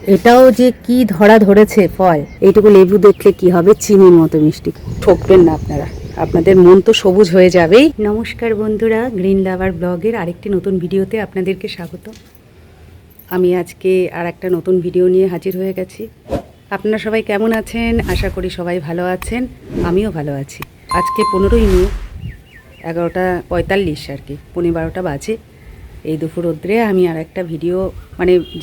এটাও যে কি ধরা ধরেছে ফল, এইটুকু লেবু দেখলে কি হবে, চিনির মতো মিষ্টি। ঠকবেন না আপনারা, আপনাদের মন তো সবুজ হয়ে যাবেই। নমস্কার বন্ধুরা, গ্রিন লাভার ব্লগের আরেকটি নতুন ভিডিওতে আপনাদেরকে স্বাগত। আমি আজকে আর একটা নতুন ভিডিও নিয়ে হাজির হয়ে গেছি। আপনারা সবাই কেমন আছেন? আশা করি সবাই ভালো আছেন, আমিও ভালো আছি। আজকে 15ই মে, 11:45 আর কি, 11:12 বাজে। এই দুপুর রোদ্রে আমি আর একটা ভিডিও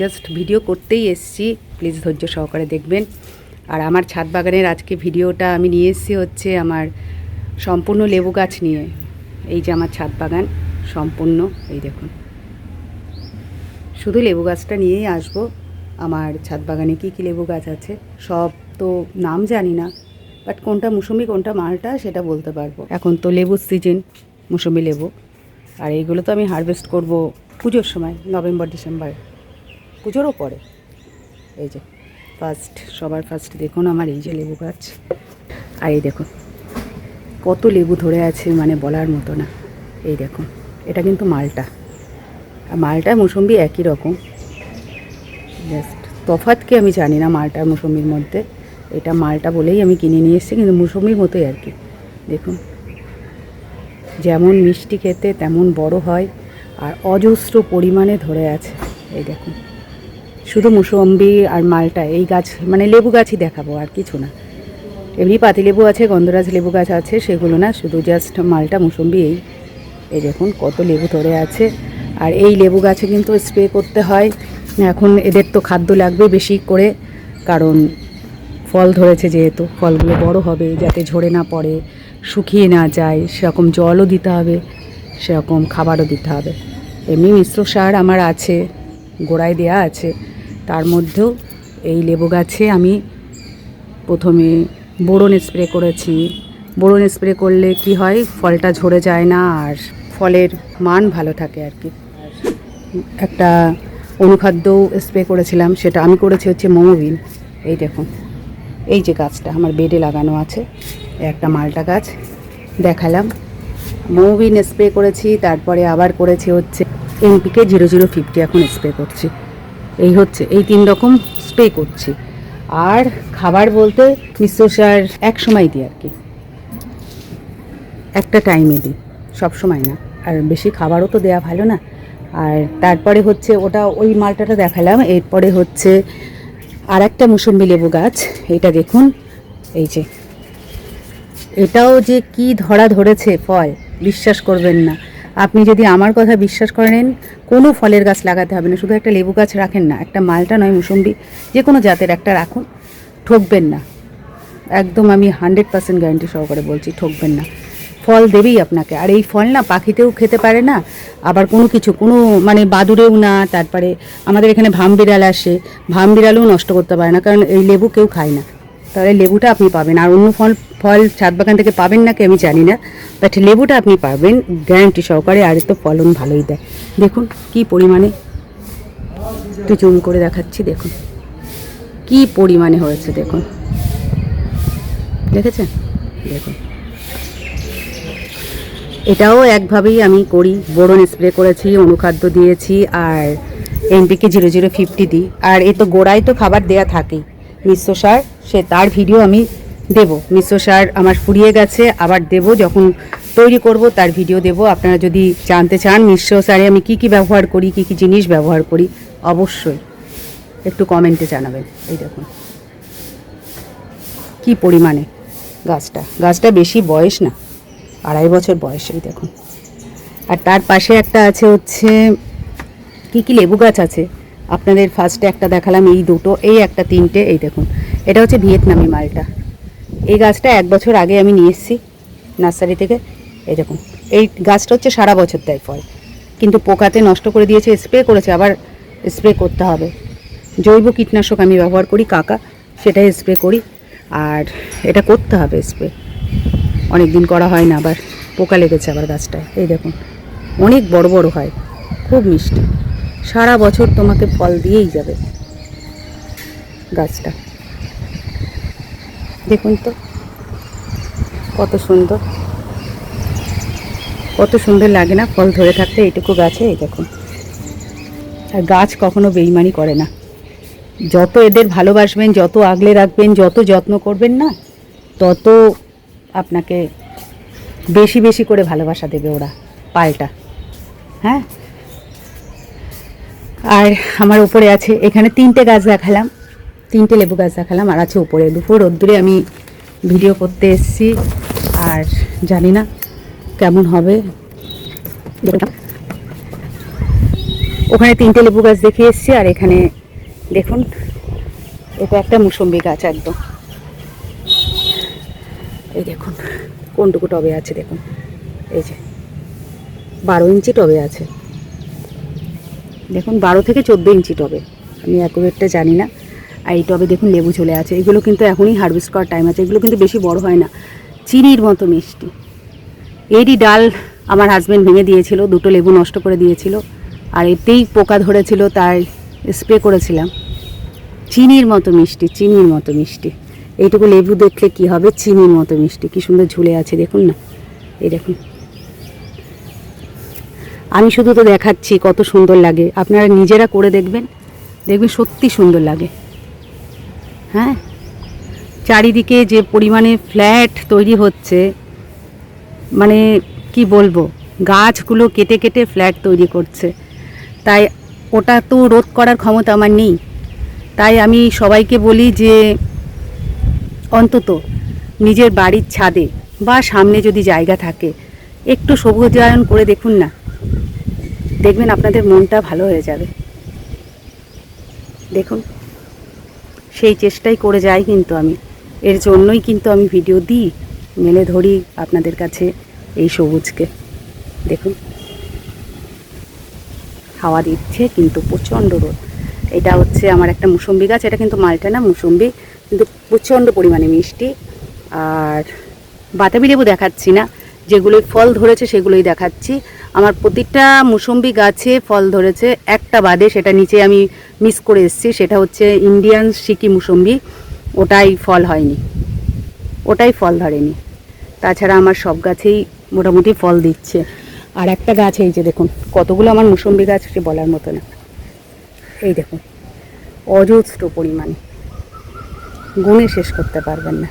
জাস্ট ভিডিও করতেই এসেছি, প্লিজ ধৈর্য সহকারে দেখবেন। আর আমার ছাদ বাগানের আজকে ভিডিওটা আমি নিয়ে এসেছি হচ্ছে আমার সম্পূর্ণ লেবু গাছ নিয়ে। এই যে আমার ছাদ বাগান সম্পূর্ণ, এই দেখুন, শুধু লেবু গাছটা নিয়েই আসবো। আমার ছাদ বাগানে কী কী লেবু গাছ আছে সব তো নাম জানি না, বাট কোনটা মুসম্বি কোনটা মালটা সেটা বলতে পারবো। এখন তো লেবুর সিজন, মুসম্বি লেবু। আর এইগুলো তো আমি হারভেস্ট করব পুজোর সময়, নভেম্বর ডিসেম্বর, পুজোরও পরে। এই যে সবার ফার্স্ট দেখুন আমার এই যে লেবু গাছ। আর এই দেখুন কত লেবু ধরে আছে, বলার মতো না। এই দেখুন, এটা কিন্তু মালটা, আর মালটা মুসম্বি একই রকম, জাস্ট তফাৎ কি আমি জানি না মালটা আর মুসম্বির মধ্যে। এটা মালটা বলেই আমি কিনে নিয়ে এসেছি, কিন্তু মুসম্বির মতোই আর কি। দেখুন যেমন মিষ্টি খেতে তেমন বড় হয়, আর অজস্র পরিমাণে ধরে আছে। এই দেখুন, শুধু মুসম্বি আর মালটা এই গাছ, লেবু গাছই দেখাবো, আর কিছু না। এমনি পাতিলেবু আছে, গন্ধরাজ লেবু গাছ আছে, সেগুলো না, শুধু জাস্ট মালটা মুসম্বি। এই দেখুন কত লেবু ধরে আছে। আর এই লেবু গাছে কিন্তু স্প্রে করতে হয়। এখন এদের তো খাদ্য লাগবে বেশি করে, কারণ ফল ধরেছে যেহেতু, ফলগুলো বড় হবে, যাতে ঝরে না পড়ে, শুকিয়ে না যায়, সেরকম জলও দিতে হবে, সেরকম খাবারও দিতে হবে। এমনি মিশ্র সার আমার আছে, গোড়ায় দেয়া আছে। তার মধ্যেও এই লেবু গাছে আমি প্রথমে বোরন স্প্রে করেছি। বোরন স্প্রে করলে কি হয়, ফলটা ঝরে যায় না, আর ফলের মান ভালো থাকে আর কি। একটা অনুখাদ্যও স্প্রে করেছিলাম, সেটা আমি করেছি হচ্ছে মোমোবিন। এই দেখুন, এই যে গাছটা আমার বেডে লাগানো আছে, একটা মালটা গাছ দেখালাম। মোমোবিন স্প্রে করেছি, তারপরে আবার করেছি হচ্ছে NPK 0050 এখন স্প্রে করছি। এই 3 রকম স্প্রে করছি। আর খাবার বলতে মিশ্র সার এক সময় দিই আর কি, একটা টাইমে দিই, সব সময় না। আর বেশি খাবারও তো দেয়া ভালো না। আর তারপরে হচ্ছে ওটা, ওই মালটাটা দেখালাম। এরপরে হচ্ছে আর একটা মুসম্বি লেবু গাছ, এটা দেখুন। এই যে এটাও যে কি ধরা ধরেছে ফল, বিশ্বাস করবেন না। আপনি যদি আমার কথা বিশ্বাস করেন, কোনো ফলের গাছ লাগাতে হবে না, শুধু একটা লেবু গাছ রাখেন না, একটা মালটা নয় মুসম্বি, যে কোনো জাতের একটা রাখুন, ঠকবেন না। একদম আমি 100% গ্যারান্টি সহকারে বলছি, ঠকবেন না, ফল দেবেই আপনাকে। আর এই ফল না পাখিতেও খেতে পারে না, আবার কোনো বাদুড়েও না। তারপরে আমাদের এখানে ভামবিড়াল আসে, ভামবিড়ালও নষ্ট করতে পারে না, কারণ এই লেবু কেউ খায় না। তাহলে লেবুটা আপনি পাবেন। আর অন্য ফল ছাদ বাগান থেকে পাবেন না কি আমি জানি না, বাট লেবুটা আপনি পাবেন গ্যারান্টি সহকারে। আর তো ফলন ভালোই দেয়। দেখুন কি পরিমাণে, একটু জুম করে দেখাচ্ছি, দেখুন কি পরিমাণে হয়েছে, দেখুন, দেখেছেন? দেখুন এটাও একভাবেই আমি করি, বোরন স্প্রে করেছি, অনুখাদ্য দিয়েছি, আর NPK 0050 দিই। আর এ তো গোড়ায় তো খাবার দেয়া থাকেই, মিশ্র সার, তার ভিডিও আমি দেব। মিশ্র সার আমার ফুরিয়ে গেছে, আবার দেব, যখন তৈরি করব তার ভিডিও দেব। আপনারা যদি জানতে চান মিশ্র সারে আমি কি কি ব্যবহার করি, কি কি জিনিস ব্যবহার করি, অবশ্যই একটু কমেন্টে জানাবেন। এই দেখুন কি পরিমাণে গাছটা বেশি বয়স না, 2.5 বছর বয়স। এই দেখুন। আর তার পাশে একটা আছে হচ্ছে, কি কি লেবু গাছ আছে আপনাদের ফার্স্টে একটা দেখালাম, এই দুটো, এই একটা, 3টে। এই দেখুন, এটা হচ্ছে ভিয়েতনামি মালটা। এই গাছটা 1 বছর আগে আমি নিয়ে এসেছি নার্সারি থেকে। এই দেখুন, এই গাছটা হচ্ছে সারা বছর দেয় ফল, কিন্তু পোকাতে নষ্ট করে দিয়েছে। স্প্রে করেছে, আবার স্প্রে করতে হবে। জৈব কীটনাশক আমি ব্যবহার করি, কাকা, সেটাই স্প্রে করি। আর এটা করতে হবে স্প্রে, অনেক দিন করা হয় না, আবার পোকা লেগেছে আবার গাছটায়। এই দেখুন, অনেক বড় বড় হয়, খুব মিষ্টি, সারা বছর তোমাকে ফল দিয়েই যাবে গাছটা। দেখুন তো কত সুন্দর, কত সুন্দর লাগে না ফল ধরে থাকতে এইটুকু গাছে। এই দেখুন, আর গাছ কখনো বেইমানি করে না, যত এদের ভালোবাসবেন, যত আগলে রাখবেন, যত যত্ন করবেন না, তত আপনাকে বেশি বেশি করে ভালোবাসা দেবে ওরা পাল্টা। হ্যাঁ, আর আমার উপরে আছে, এখানে 3টে গাছ দেখালাম, 3টে লেবু গাছ দেখালাম, আর আছে উপরে। দুপুর রোদ্দুরে আমি ভিডিও করতে এসেছি, আর জানি না কেমন হবে। ওখানে 3টে লেবু গাছ দেখে এসেছি, আর এখানে দেখুন এটা একটা মুসম্বি গাছ একদম। এই দেখুন কোনটুকু টবে আছে, দেখুন এই যে 12 ইঞ্চি টবে আছে, দেখুন 12 থেকে 14 ইঞ্চি টবে, আমি অ্যাকুরেটটা জানি না। আর এই টবে দেখুন লেবু চলে আছে, এগুলো কিন্তু এখনই হারভেস্ট করার টাইম আছে, এগুলো কিন্তু বেশি বড় হয় না, চিনির মতো মিষ্টি। এরই ডাল আমার হাজব্যান্ড ভেঙে দিয়েছিল, 2টো লেবু নষ্ট করে দিয়েছিল, আর এতেই পোকা ধরেছিল, তাই স্প্রে করেছিলাম। চিনির মতো মিষ্টি, চিনির মতো মিষ্টি। এইটুকু লেবু দেখলে কি হবে, চিনির মতো মিষ্টি, কি সুন্দর ঝুলে আছে দেখুন না, এই দেখুন। আমি শুধু তো দেখাচ্ছি কত সুন্দর লাগে, আপনারা নিজেরা করে দেখবেন, দেখবেন সত্যি সুন্দর লাগে। হ্যাঁ, চারিদিকে যে পরিমাণে ফ্ল্যাট তৈরি হচ্ছে, মানে কি বলবো, গাছগুলো কেটে কেটে ফ্ল্যাট তৈরি করছে, তাই ওটা তো রোধ করার ক্ষমতা আমার নেই। তাই আমি সবাইকে বলি যে অন্তত নিজের বাড়ির ছাদে বা সামনে যদি জায়গা থাকে একটু সবুজায়ন করে দেখুন না, দেখবেন আপনাদের মনটা ভালো হয়ে যাবে। দেখুন সেই চেষ্টাই করে যাই কিন্তু আমি, এর জন্যই কিন্তু আমি ভিডিও দিই, মেলে ধরি আপনাদের কাছে এই সবুজকে। দেখুন হাওয়া দিচ্ছে কিন্তু প্রচণ্ড রোদ। এটা হচ্ছে আমার একটা মুসম্বি গাছ, এটা কিন্তু মালটা না, মুসম্বি, কিন্তু প্রচণ্ড পরিমাণে মিষ্টি। আর বাতাবি লেবু দেখাচ্ছি না, যেগুলোই ফল ধরেছে সেগুলোই দেখাচ্ছি। আমার প্রতিটা মুসম্বি গাছে ফল ধরেছে, একটা বাদে, সেটা নিচে আমি মিস করে এসেছি, সেটা হচ্ছে ইন্ডিয়ান সিকি মুসম্বি, ওটাই ফল হয়নি, ওটাই ফল ধরেনি। তাছাড়া আমার সব গাছেই মোটামুটি ফল দিচ্ছে। আর একটা গাছ এই যে দেখুন কতগুলো আমার মুসম্বি গাছ, সে বলার মতো না। এই দেখুন অজস্র পরিমাণে, গুণে শেষ করতে পারবেন না।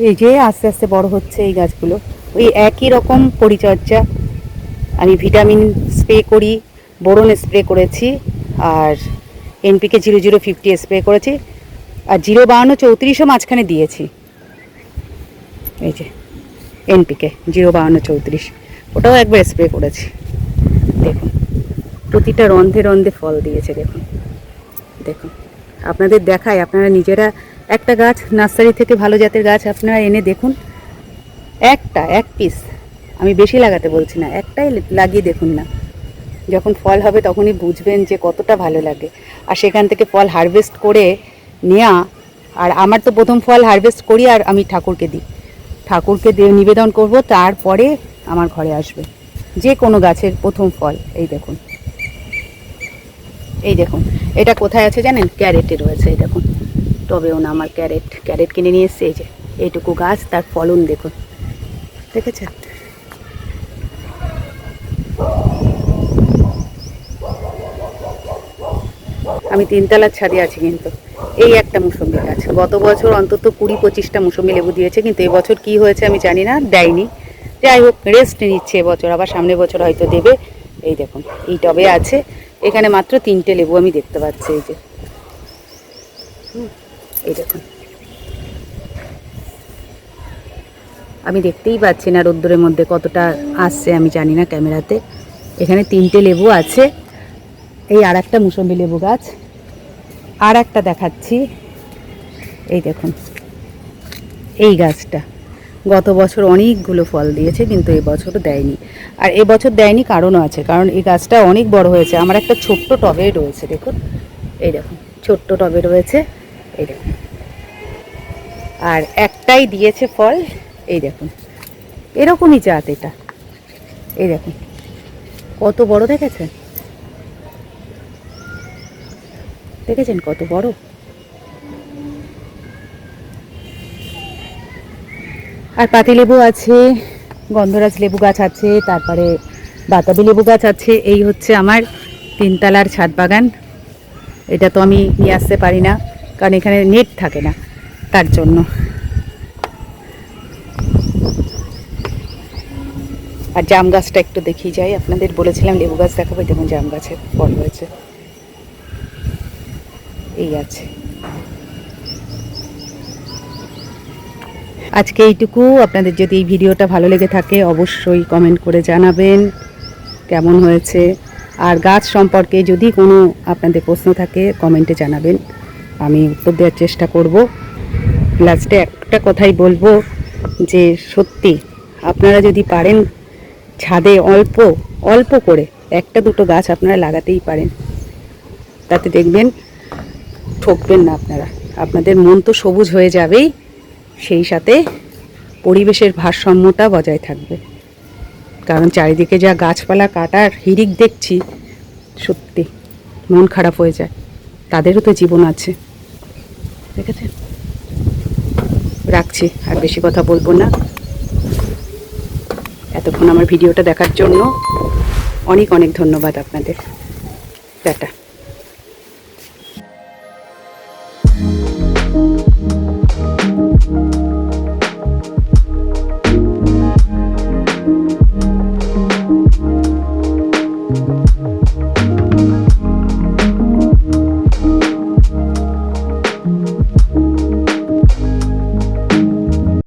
এই যে আস্তে আস্তে বড় হচ্ছে এই গাছগুলো, ওই একই রকম পরিচর্যা। আমি ভিটামিন স্প্রে করি, বোরন স্প্রে করেছি, আর NPK 0050 স্প্রে করেছি, আর 05234ও মাঝখানে দিয়েছি। এই যে NPK 05234, ওটাও একবার স্প্রে করেছি। দেখুন প্রতিটা রন্ধে রন্ধে ফল দিয়েছে, দেখুন দেখুন। আপনাদের দেখায়, আপনারা নিজেরা একটা গাছ নার্সারি থেকে ভালো জাতের গাছ আপনারা এনে দেখুন, এক পিস, আমি বেশি লাগাতে বলছি না, একটাই লাগিয়ে দেখুন না, যখন ফল হবে তখনই বুঝবেন যে কতটা ভালো লাগে। আর সেখান থেকে ফল হারভেস্ট করে নেওয়া, আর আমার তো প্রথম ফল হারভেস্ট করি আর আমি ঠাকুরকে দিই, ঠাকুরকে দিয়ে নিবেদন করব, তারপরে আমার ঘরে আসবে যে কোনো গাছের প্রথম ফল। এই দেখুন, এই দেখুন, এটা কোথায় আছে জানেন, ক্যারেটে রয়েছে, এই দেখুন টবেও না, আমার ক্যারেট কিনে নিয়ে এসছে। এই যে এইটুকু গাছ, তার ফলন দেখুন, দেখেছেন? আমি 3তলার ছাদে আছি, কিন্তু এই একটা মুসম্বি গাছ গত বছর অন্তত 20-25টা মুসম্বি লেবু দিয়েছে, কিন্তু এবছর কি হয়েছে আমি জানি না, দেয়নি। যাই হোক, রেস্ট নিচ্ছে এবছর, আবার সামনের বছর হয়তো দেবে। এই দেখুন এই টবে আছে, এখানে মাত্র 3টে লেবু আমি দেখতে পাচ্ছি। এই যে এই দেখুন, আমি দেখতেই পাচ্ছি না রোদ্দুরের মধ্যে কতটা আসছে আমি জানি না ক্যামেরাতে। এখানে 3টে লেবু আছে, এই আর একটা মুসম্বি লেবু গাছ, আর একটা দেখাচ্ছি। এই দেখুন এই গাছটা গত বছর অনেকগুলো ফল দিয়েছে, কিন্তু এবছরও দেয়নি। আর এবছর দেয়নি কারণও আছে, কারণ এই গাছটা অনেক বড় হয়েছে। আমার একটা ছোট্ট টবে রয়েছে, দেখুন এই দেখুন ছোট্ট টবে রয়েছে, এই দেখুন, আর একটাই দিয়েছে ফল। এই দেখুন এরকমই জাত এটা, এই দেখুন কত বড়, দেখেছেন? দেখেছেন কত বড়? আর পাতিলেবু আছে, গন্ধরাজ লেবু গাছ আছে, তারপরে বাতাবি লেবু গাছ আছে। এই হচ্ছে আমার 3তলার ছাদ বাগান। এটা তো আমি নিয়ে আসতে পারি না, কারণ এখানে নেট থাকে না, তার জন্য। আর জাম গাছটা একটু দেখিয়ে যাই, আপনাদের বলেছিলাম লেবু গাছ দেখাবো, দেখুন জাম গাছের ফল হয়েছে, এই আছে। আজকে এইটুকু। আপনাদের যদি এই ভিডিওটা ভালো লেগে থাকে অবশ্যই কমেন্ট করে জানাবেন কেমন হয়েছে। আর গাছ সম্পর্কে যদি কোনো আপনাদের প্রশ্ন থাকে কমেন্টে জানাবেন, আমি উত্তর দেওয়ার চেষ্টা করব। লাস্টে একটা কথাই বলবো যে সত্যি আপনারা যদি পারেন ছাদে অল্প অল্প করে একটা দুটো গাছ আপনারা লাগাতেই পারেন, তাতে দেখবেন ঠকবেন না আপনারা। আপনাদের মন তো সবুজ হয়ে যাবেই, সেই সাথে পরিবেশের ভারসাম্যতা বজায় থাকবে। কারণ চারিদিকে যা গাছপালা কাটার হিড়িক দেখছি, সত্যি মন খারাপ হয়ে যায়। তাদেরও তো জীবন আছে, দেখেছেন। রাখছি, আর বেশি কথা বলবো না। এতক্ষণ আমার ভিডিওটা দেখার জন্য অনেক অনেক ধন্যবাদ আপনাদের। টাটা।